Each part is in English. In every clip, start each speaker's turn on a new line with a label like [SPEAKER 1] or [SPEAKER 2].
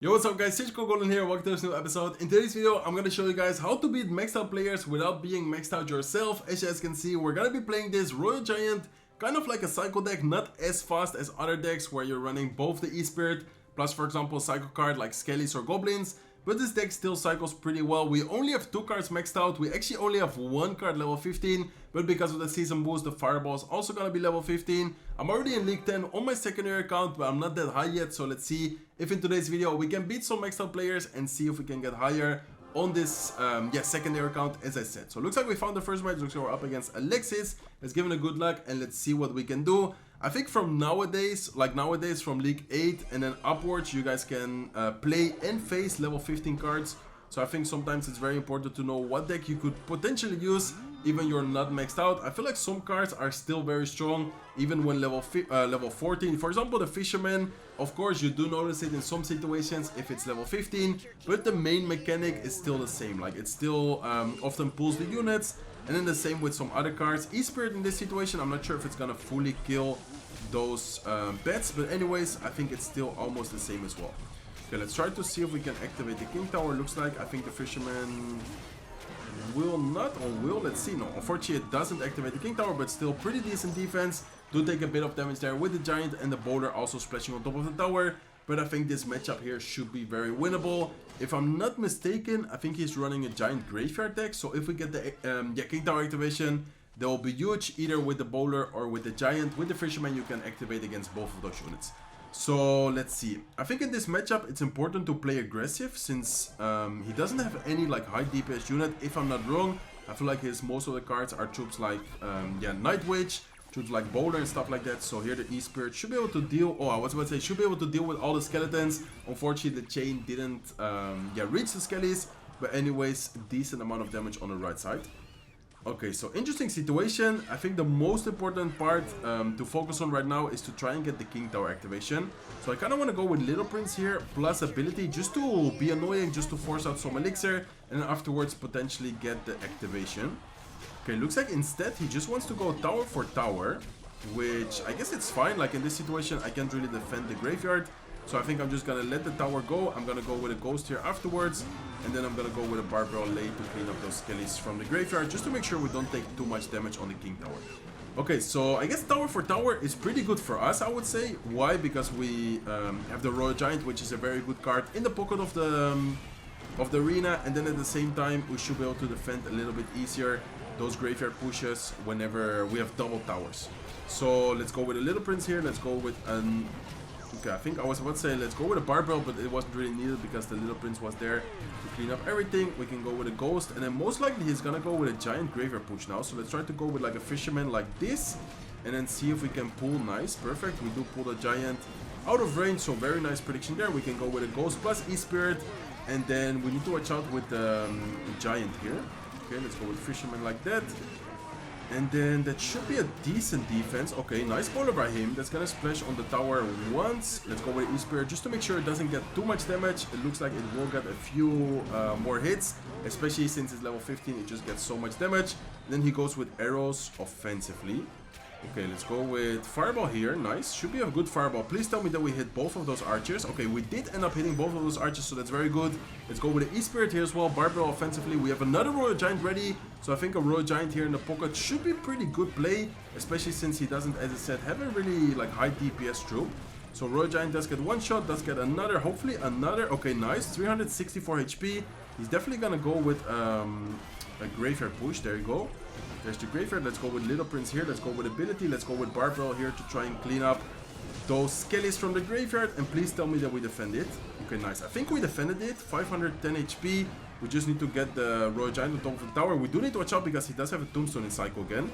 [SPEAKER 1] Yo, what's up guys, it's Goblin here, welcome to this new episode. In today's video, I'm gonna show you guys how to beat maxed out players without being maxed out yourself. As you guys can see, we're gonna be playing this Royal Giant, kind of like a Psycho deck, not as fast as other decks where you're running both the E-Spirit, plus for example Psycho card like Skellies or Goblins. But this deck still cycles pretty well. We only have 2 cards maxed out. We actually only have 1 card level 15. But because of the season boost, the Fireball is also gonna be level 15. I'm already in League 10 on my secondary account, but I'm not that high yet. So let's see if in today's video we can beat some maxed out players and see if we can get higher on this secondary account, as I said. So looks like we found the first match. Looks like we're up against Alexis. Let's give him a good luck and let's see what we can do. I think from nowadays, from League 8 and then upwards, you guys can play and face level 15 cards. So I think sometimes it's very important to know what deck you could potentially use, even you're not maxed out. I feel like some cards are still very strong, even when level 14. For example, the Fisherman, of course, you do notice it in some situations if it's level 15, but the main mechanic is still the same. Like, it still often pulls the units. And then the same with some other cards. E-Spirit in this situation, I'm not sure if it's gonna fully kill those bets, but anyways, I think it's still almost the same as well. Okay, let's try to see if we can activate the King Tower. Looks like I think the Fisherman will not, or will, let's see. No, unfortunately it doesn't activate the King Tower, but still pretty decent defense. Do take a bit of damage there with the Giant and the Bowler also splashing on top of the tower. But I think this matchup here should be very winnable. If I'm not mistaken, I think he's running a Giant Graveyard deck. So if we get the King Tower activation, that will be huge, either with the Bowler or with the Giant. With the Fisherman, you can activate against both of those units. So let's see. I think in this matchup, it's important to play aggressive, since he doesn't have any like high DPS unit. If I'm not wrong, I feel like most of the cards are troops like Night Witch, troops like Bowler and stuff like that. So here the E-Spirit should be able to deal, I was about to say, should be able to deal with all the skeletons. Unfortunately, the chain didn't reach the skellies, but anyways, decent amount of damage on the right side. Okay, so interesting situation. I think the most important part to focus on right now is to try and get the King Tower activation. So I kind of want to go with Little Prince here, plus ability, just to be annoying, just to force out some elixir, and then afterwards potentially get the activation. Okay, looks like instead he just wants to go tower for tower, which I guess it's fine. Like in this situation, I can't really defend the graveyard. So I think I'm just gonna let the tower go. I'm gonna go with a Ghost here afterwards, and then I'm gonna go with a Barbell late to clean up those skellies from the graveyard, just to make sure we don't take too much damage on the King Tower. Okay, so I guess tower for tower is pretty good for us, I would say. Why? Because we have the Royal Giant, which is a very good card in the pocket of the arena, and then at the same time we should be able to defend a little bit easier those graveyard pushes whenever we have double towers. So let's go with a Little Prince here. Let's go with an... Okay, I think I was about to say let's go with a Barbell, but it wasn't really needed because the Little Prince was there to clean up everything. We can go with a Ghost, and then most likely he's gonna go with a Giant Graveyard push now. So let's try to go with like a Fisherman like this, and then see if we can pull. Nice, perfect. We do pull the Giant out of range, so very nice prediction there. We can go with a Ghost plus E-Spirit, and then we need to watch out with the Giant here. Okay, let's go with Fisherman like that. And then that should be a decent defense. Okay, nice bowler by him. That's gonna splash on the tower once. Let's go with E-Spirit just to make sure it doesn't get too much damage. It looks like it will get a few more hits, especially since it's level 15. It just gets so much damage. Then he goes with arrows offensively. Okay, let's go with Fireball here. Nice. Should be a good Fireball. Please tell me that we hit both of those archers. Okay, we did end up hitting both of those archers, so that's very good. Let's go with the E-Spirit here as well. Barbell offensively. We have another Royal Giant ready. So I think a Royal Giant here in the pocket should be pretty good play, especially since he doesn't, as I said, have a really like high DPS troop. So Royal Giant does get one shot, does get another, hopefully another. Okay, nice. 364 HP. He's definitely gonna go with a Graveyard push. There you go. There's the Graveyard. Let's go with Little Prince here. Let's go with ability. Let's go with Barbell here to try and clean up those skellies from the graveyard. And please tell me that we defend it. Okay, nice. I think we defended it. 510 HP. We just need to get the Royal Giant on top of the tower. We do need to watch out because he does have a Tombstone in Psycho again.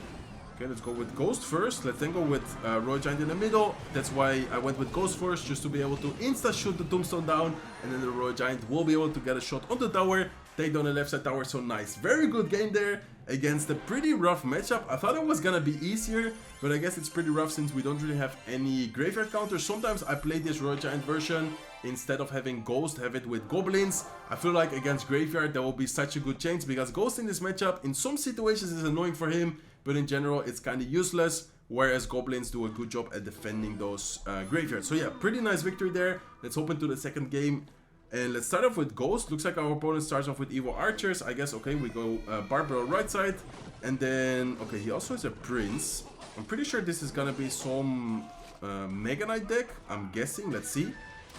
[SPEAKER 1] Okay, let's go with Ghost first. Let's then go with Royal Giant in the middle. That's why I went with Ghost first, just to be able to insta-shoot the Tombstone down. And then the Royal Giant will be able to get a shot on the tower. Take down the left side tower, so nice. Very good game there against a pretty rough matchup. I thought it was gonna be easier, but I guess it's pretty rough since we don't really have any graveyard counters. Sometimes I play this Royal Giant version, instead of having Ghost, have it with Goblins. I feel like against graveyard there will be such a good chance, because Ghost in this matchup in some situations is annoying for him, but in general it's kind of useless. Whereas Goblins do a good job at defending those graveyards. So yeah, pretty nice victory there. Let's hop into the second game. And let's start off with Ghost. Looks like our opponent starts off with Evil Archers. I guess, okay, we go Barbell right side. And then, okay, he also has a Prince. I'm pretty sure this is gonna be some Mega Knight deck, I'm guessing. Let's see.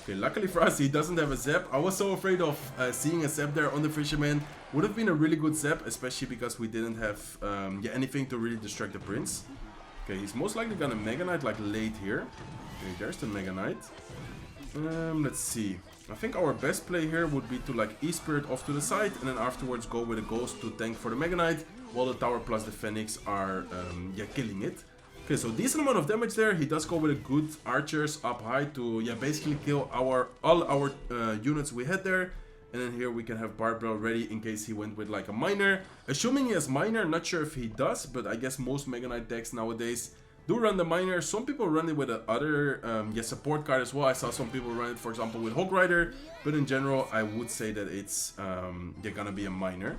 [SPEAKER 1] Okay, luckily for us, he doesn't have a Zap. I was so afraid of seeing a Zap there on the Fisherman. Would have been a really good Zap, especially because we didn't have yeah, anything to really distract the Prince. Okay, he's most likely gonna Mega Knight like late here. Okay, there's the Mega Knight. Let's see. I think our best play here would be to like E-Spirit off to the side and then afterwards go with a Ghost to tank for the Mega Knight while the Tower plus the Phoenix are yeah, killing it. Okay, so decent amount of damage there. He does go with a good Archers up high to yeah, basically kill all our units we had there. And then here we can have Barbell ready in case he went with like a Miner. Assuming he has Miner, not sure if he does, but I guess most Mega Knight decks nowadays do run the Miner. Some people run it with another yeah, support card as well. I saw some people run it, for example, with Hog Rider. But in general, I would say that it's they're gonna be a Miner.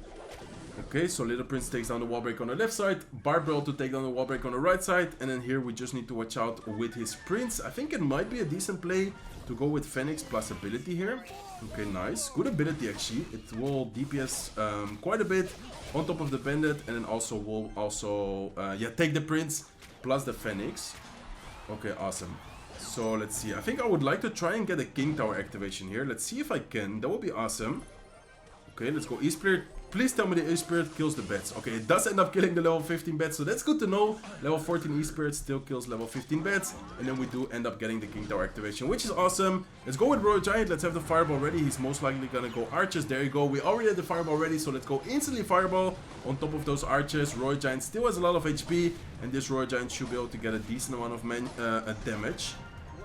[SPEAKER 1] Okay, so Little Prince takes down the wall break on the left side, Barbell to take down the wall break on the right side, and then here we just need to watch out with his Prince. I think it might be a decent play to go with Phoenix plus ability here. Okay, nice. Good ability actually. It will DPS quite a bit on top of the Bandit, and then also will also yeah, take the Prince plus the Phoenix. Okay, awesome. So let's see. I think I would like to try and get a King Tower activation here. Let's see if I can. That would be awesome. Okay, let's go E-Spirit. Please tell me the E-Spirit kills the bats. Okay, it does end up killing the level 15 bats, so that's good to know. Level 14 E-Spirit still kills level 15 bats, and then we do end up getting the King Tower activation, which is awesome. Let's go with Royal Giant. Let's have the Fireball ready. He's most likely gonna go Archers. There you go. We already had the Fireball ready, so let's go instantly Fireball on top of those Archers. Royal Giant still has a lot of HP, and this Royal Giant should be able to get a decent amount of damage.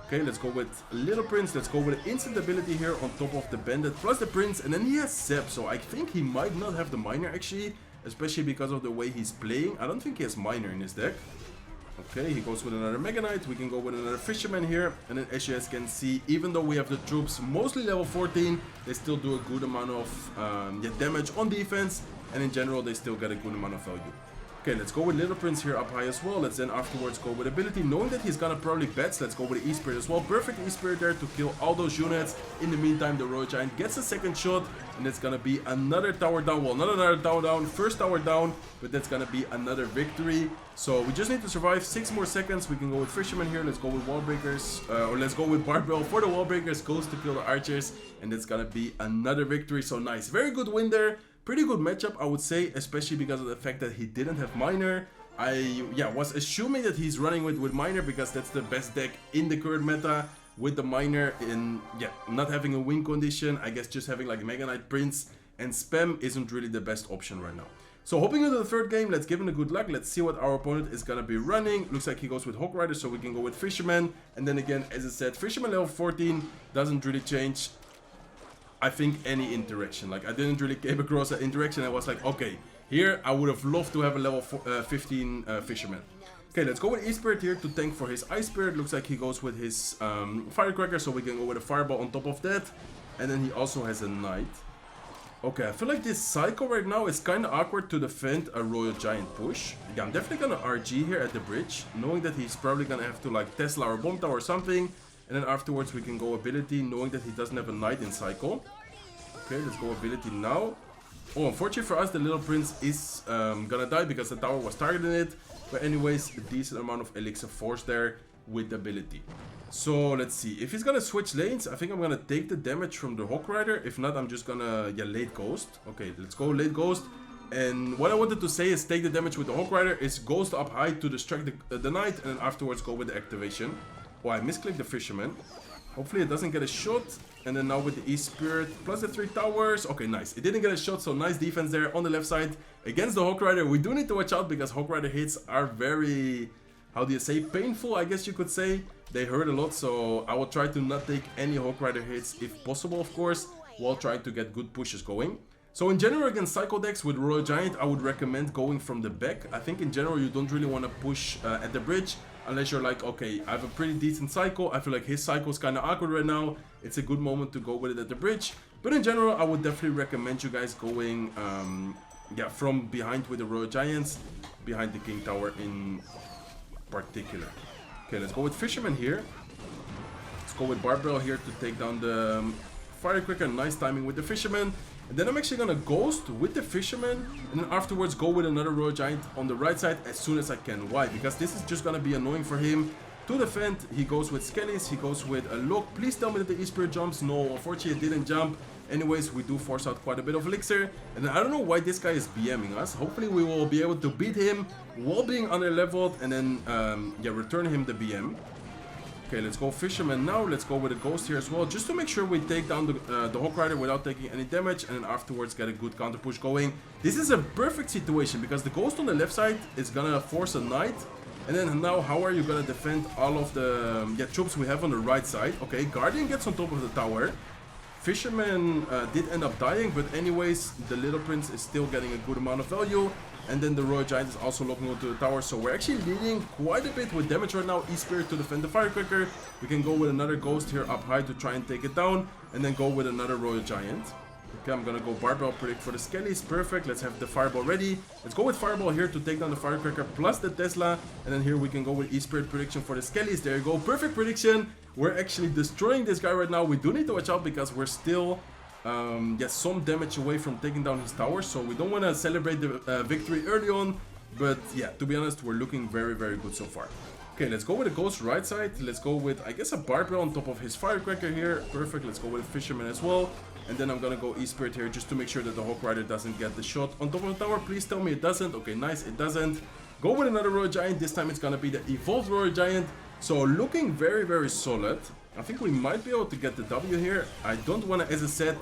[SPEAKER 1] Okay, let's go with Little Prince. Let's go with instant ability here on top of the Bandit plus the Prince. And then he has Zap, so I think he might not have the Miner actually, especially because of the way he's playing. I don't think he has Miner in his deck. Okay, he goes with another Mega Knight. We can go with another Fisherman here. And then as you guys can see, even though we have the troops mostly level 14, they still do a good amount of yeah, damage on defense. And in general, they still get a good amount of value. Okay, let's go with Little Prince here up high as well. Let's then afterwards go with ability. Knowing that he's gonna probably bets, let's go with the E-Spirit as well. Perfect E-Spirit there to kill all those units. In the meantime, the Royal Giant gets a second shot. And it's gonna be another tower down. Well, not another tower down. First tower down. But that's gonna be another victory. So we just need to survive 6 more seconds. We can go with Fisherman here. Let's go with Wall Breakers. Or let's go with Barbell for the Wall Breakers. Goes to kill the Archers. And that's gonna be another victory. So nice. Very good win there. Pretty good matchup, I would say, especially because of the fact that he didn't have Miner. I was assuming that he's running with Miner because that's the best deck in the current meta with the Miner in, yeah, not having a win condition. I guess just having like Mega Knight, Prince, and Spam isn't really the best option right now. So hopping into the third game, let's give him a good luck. Let's see what our opponent is gonna be running. Looks like he goes with Hog Rider, so we can go with Fisherman. And then again, as I said, Fisherman level 14 doesn't really change, I think, any interaction. Like, I didn't really came across an interaction. I was like, okay, here I would have loved to have a level 15 Fisherman. Okay, let's go with E-Spirit here to tank for his Ice Spirit. Looks like he goes with his Firecracker, so we can go with a Fireball on top of that. And then he also has a Knight. Okay, I feel like this cycle right now is kind of awkward to defend a Royal Giant push. Yeah, I'm definitely gonna RG here at the bridge, knowing that he's probably gonna have to like Tesla or Bomb Tower or something. And then afterwards we can go ability, knowing that he doesn't have a Knight in cycle. Okay, let's go ability now. Oh, unfortunately for us, the Little Prince is gonna die because the tower was targeting it. But anyways, a decent amount of Elixir Force there with the ability. So let's see. If he's gonna switch lanes, I think I'm gonna take the damage from the Hawk Rider. If not, I'm just gonna, yeah, late Ghost. Okay, let's go late Ghost. And what I wanted to say is take the damage with the Hawk Rider, is Ghost up high to distract the Knight, and then afterwards go with the activation. Oh, I misclicked the Fisherman. Hopefully it doesn't get a shot. And then now with the E-Spirit plus the 3 towers. Okay, nice. It didn't get a shot, so nice defense there on the left side against the Hawk Rider. We do need to watch out because Hawk Rider hits are very, how do you say, painful, I guess you could say. They hurt a lot, so I will try to not take any Hawk Rider hits if possible, of course, while trying to get good pushes going. So in general, against Cycle decks with Royal Giant, I would recommend going from the back. I think in general you don't really want to push at the bridge, unless you're like, okay, I have a pretty decent cycle. I feel like his cycle is kind of awkward right now. It's a good moment to go with it at the bridge. But in general, I would definitely recommend you guys going yeah, from behind with the Royal Giants, behind the King Tower in particular. Okay, let's go with Fisherman here. Let's go with Barbell here to take down the Firecracker, nice timing with the Fisherman. And then I'm actually gonna Ghost with the Fisherman, and then afterwards go with another Royal Giant on the right side as soon as I can. Why? Because this is just gonna be annoying for him. To defend, he goes with Skellies, he goes with a Look. Please tell me that the E-Spirit jumps. No, unfortunately it didn't jump. Anyways, we do force out quite a bit of Elixir. And I don't know why this guy is BMing us. Hopefully we will be able to beat him while being under leveled and then, yeah, return him the BM. Okay, let's go Fisherman now. Let's go with a Ghost here as well, just to make sure we take down the Hawk Rider without taking any damage, and then afterwards get a good counter push going. This is a perfect situation because the Ghost on the left side is gonna force a Knight, and then now how are you gonna defend all of the troops we have on the right side? Okay, Guardian gets on top of the tower. Fisherman did end up dying, but anyways, the Little Prince is still getting a good amount of value. And then the Royal Giant is also locking onto the tower, so we're actually leading quite a bit with damage right now. E-Spirit to defend the Firecracker. We can go with another Ghost here up high to try and take it down, and then go with another Royal Giant. Okay, I'm gonna go Barbell Predict for the Skellies. Perfect, let's have the Fireball ready. Let's go with Fireball here to take down the Firecracker plus the Tesla, and then here we can go with E-Spirit Prediction for the Skellies. There you go, perfect prediction. We're actually destroying this guy right now. We do need to watch out because we're still some damage away from taking down his tower, so we don't want to celebrate the victory early on, but yeah, to be honest, we're looking very, very good so far. Okay, let's go with a Ghost right side. Let's go with, I guess, a Barbell on top of his Firecracker here. Perfect, let's go with a Fisherman as well, and then I'm gonna go E-Spirit here just to make sure that the Hawk Rider doesn't get the shot on top of the tower. Please tell me it doesn't. Okay, nice, it doesn't. Go with another Royal Giant. This time it's gonna be the Evolved Royal Giant, so looking very, very solid. I think we might be able to get the W here. I don't want to, as I said,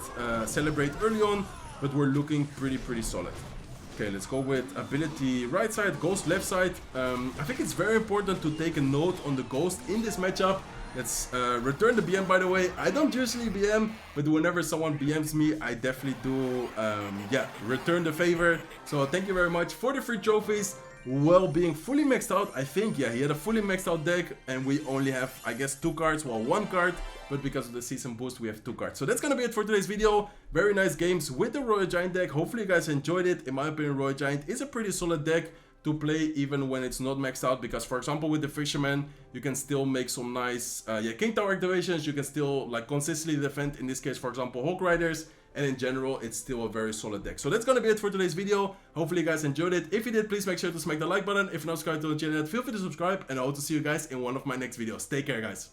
[SPEAKER 1] celebrate early on, but we're looking pretty solid. Okay, let's go with ability right side, Ghost left side. I think it's very important to take a note on the Ghost in this matchup. Let's return the BM, by the way. I don't usually BM, but whenever someone BMs me, I definitely do, return the favor. So thank you very much for the free trophies. Well, being fully maxed out, I think, yeah, he had a fully maxed out deck, and we only have, I guess, 2 cards, well, 1 card, but because of the season boost, we have 2 cards. So that's gonna be it for today's video. Very nice games with the Royal Giant deck. Hopefully you guys enjoyed it. In my opinion, Royal Giant is a pretty solid deck to play even when it's not maxed out, because for example with the Fisherman you can still make some nice King Tower activations. You can still like consistently defend, in this case for example Hawk Riders, and in general it's still a very solid deck. So that's gonna be it for today's video. Hopefully you guys enjoyed it. If you did, please make sure to smack the like button. If you're not subscribed to the channel, feel free to subscribe, and I hope to see you guys in one of my next videos. Take care, guys.